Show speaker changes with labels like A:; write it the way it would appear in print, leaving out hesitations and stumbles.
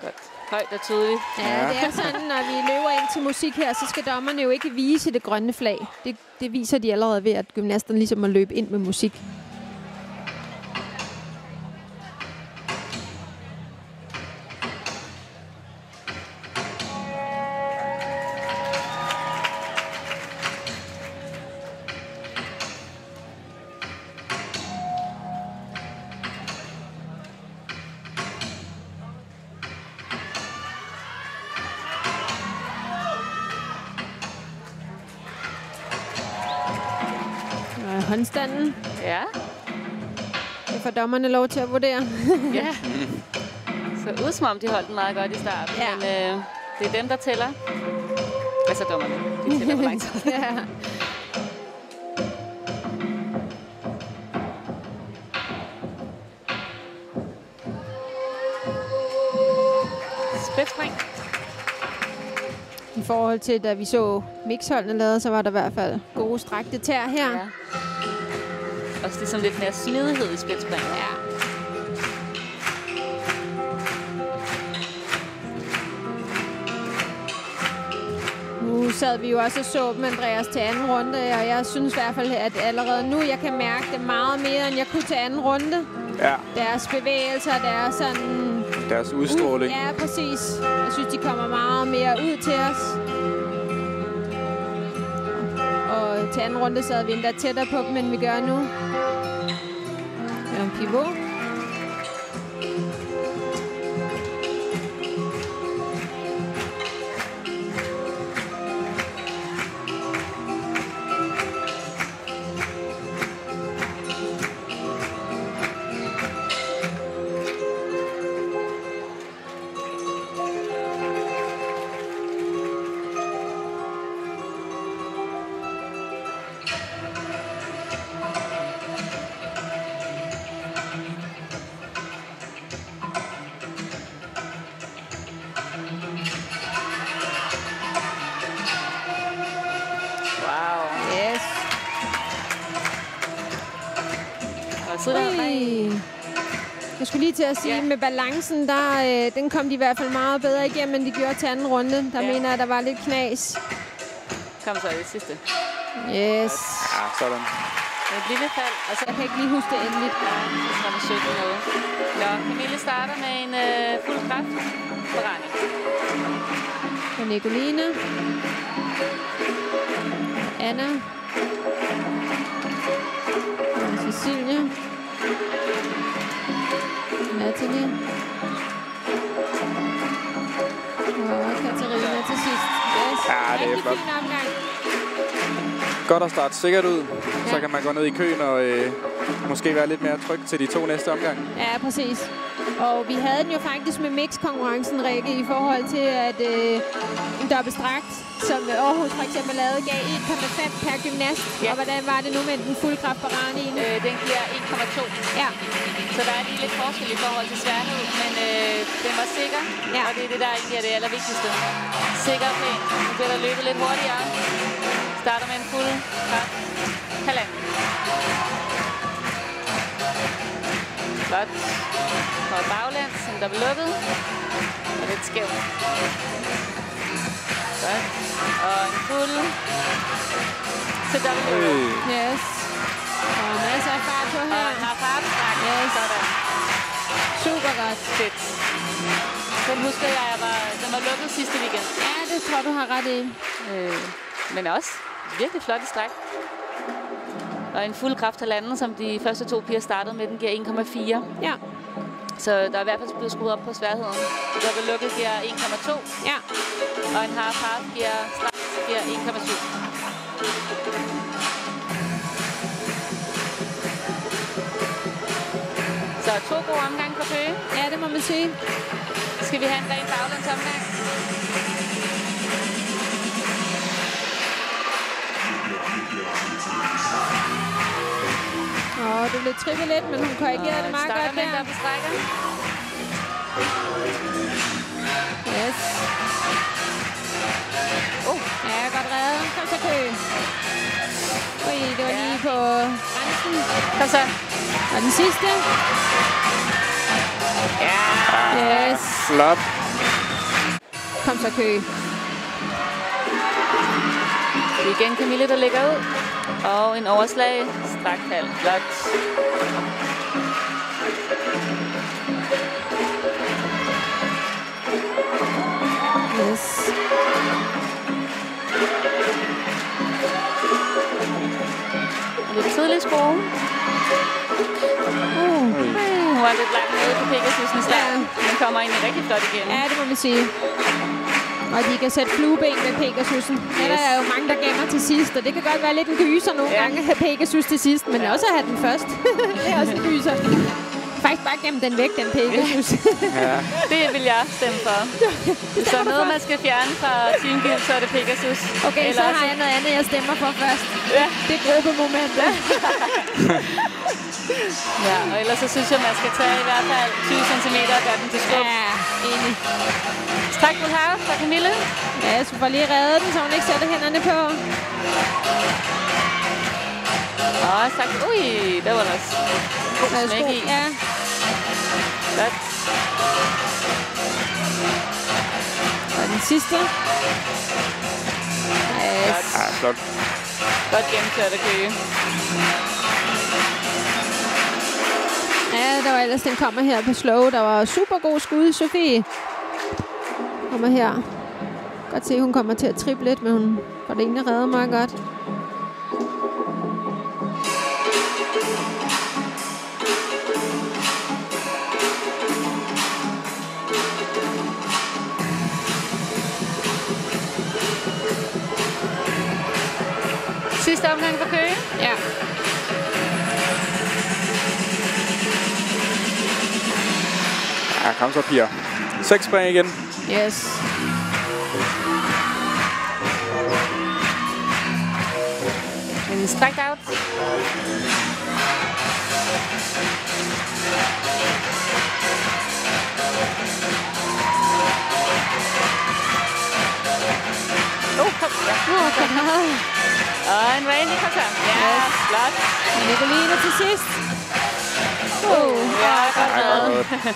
A: Godt. Højt og tydeligt.
B: Ja, det er sådan, når vi løber ind til musik her, så skal dommerne jo ikke vise det grønne flag. Det viser de allerede ved, at gymnasterne ligesom må løbe ind med musik. Håndstanden.
A: Ja.
B: Det får dommerne lov til at vurdere.
A: Ja. Så ud som om de holdt den meget godt i starten. Ja. Men det er dem, der tæller. Altså dommerne. De tæller for lang tid.
B: Ja.
A: Spætspring.
B: I forhold til, da vi så mixholdene lavet, så var der i hvert fald gode strakte tær her. Ja.
A: Også ligesom lidt mere smidighed i spætspring.
B: Ja. Nu sad vi jo også og så dem, Andreas, til anden runde, og jeg synes i hvert fald, at allerede nu, jeg kan mærke det meget mere, end jeg kunne til anden runde.
C: Ja.
B: Deres bevægelser, deres sådan...
C: Deres udstråling.
B: Ja, præcis. Jeg synes, de kommer meget mere ud til os. Og til anden runde sad vi endda tættere på dem, end vi gør nu. Det er en pivot. Jeg skulle lige til at sige, med balancen, den kom de i hvert fald meget bedre igennem, end de gjorde til anden runde. Der mener jeg, der var lidt knas.
A: Kom så i det sidste.
B: Yes.
C: Ja, sådan.
A: Et lille fald.
B: Altså, jeg kan ikke lige huske det endeligt.
A: Ja, det var 17 noget. Nå, Camille starter med en fuld kraft på Rani.
B: Og Nicoline. Anna. Og Cecilie. Natalie. Og Katarina til sidst. Yes.
C: Ja, det er flot.
B: Fin omgang.
C: Godt at starte sikkert ud. Ja. Så kan man gå ned i køen og måske være lidt mere tryg til de 2 næste omgange.
B: Ja, præcis. Og vi havde den jo faktisk med mix-konkurrencen, Rikke, i forhold til, at en dobbeltstrakt, som Aarhus for eksempel lavede, gav 1,5 per gymnast. Ja. Og hvordan var det nu med den fuldkraft på Ranien?
A: Den giver 1,2.
B: Ja.
A: Så der er lige lidt forskel i forhold til sværhed, men den var sikker, og det er det, der egentlig er det allervigtigste. Sikker og pæn. Nu bliver der løbet lidt hurtigere. Starter med en fuld kraft. Halvanden. Flot. Og baglæns, som der var lukket. Og lidt skævt. Godt. Og en fuld. Så der var lukket.
B: Yes. Og masser af fart på her.
A: Og den har fart.
B: Yes.
A: Sådan.
B: Super godt.
A: Fedt. Den husker jeg, den var lukket sidste weekend.
B: Ja, det tror du har ret i.
A: Men også virkelig flot i stræk. Og en fuld kraft halvanden, som de første 2 piger startede med, den giver 1,4.
B: Ja.
A: Så der er i hvert fald blevet skruet op på sværheden. Der var lukket giver 1,2.
B: Ja.
A: Og en half half giver 1,7. Så 2 gode omgange på Køge.
B: Ja, det må man sige.
A: Skal vi have en ren baglandsomgang?
B: Du blev trippet lidt, men hun korrigerede det meget godt der.
A: Der på strækker.
B: Yes. Ja, godt reddet. Kom så, Køge. Ui, det var lige på grænsen.
A: Kom så.
B: Og den sidste.
A: Ja.
B: Yes.
C: Flot.
B: Kom så, Køge.
A: Det er igen Camille, der ligger ud. Og en overslag. Strakt halv. Flot.
B: Yes.
A: Lidt tidlig skrue. Hun var lidt langt nede på Pegasusen i starten. Den kommer egentlig rigtig flot igen.
B: Ja, det må man sige. Og de kan sætte flueben med Pegasusen. Yes. Der er jo mange, der gemmer til sidst, og det kan godt være lidt en gyser nogle gange at have Pegasus til sidst, men også at have den først. Det er også en gyser. Faktisk bare gemme den væk, den Pegasus.
C: Ja.
A: Det vil jeg stemme for. Hvis der er noget, man skal fjerne fra Team Guild, så er det Pegasus.
B: Okay, så har jeg noget andet, jeg stemmer for først.
A: Ja.
B: Det er gruppemomentet.
A: Ja, og ellers så synes jeg, man skal tage i hvert fald 20 cm og gøre den til skub.
B: Ja, enig.
A: Stræk mod havet fra Camille.
B: Ja, så får lige redde den, så hun ikke sætter hænderne på.
A: Og sagt, ui, der var der god smæk i.
B: Ja.
A: Godt.
B: Og den sidste. Yes.
C: Ja, flot.
A: Godt gennemført at Køge.
B: Ja, der var ellers, den kommer her på slow. Der var super god skud, Sofie. Kommer her. Godt se, hun kommer til at trippe lidt, men hun får det egentlig reddet meget godt.
A: Sidste omgang for Køge.
B: Ja.
C: Ja, kom så, piger. 6 spring igen.
B: Yes.
A: En strakt out. Kom. Ja. Og en Randy kom så. Ja, flot.
B: Nicoline til sidst.
A: Ja, godt.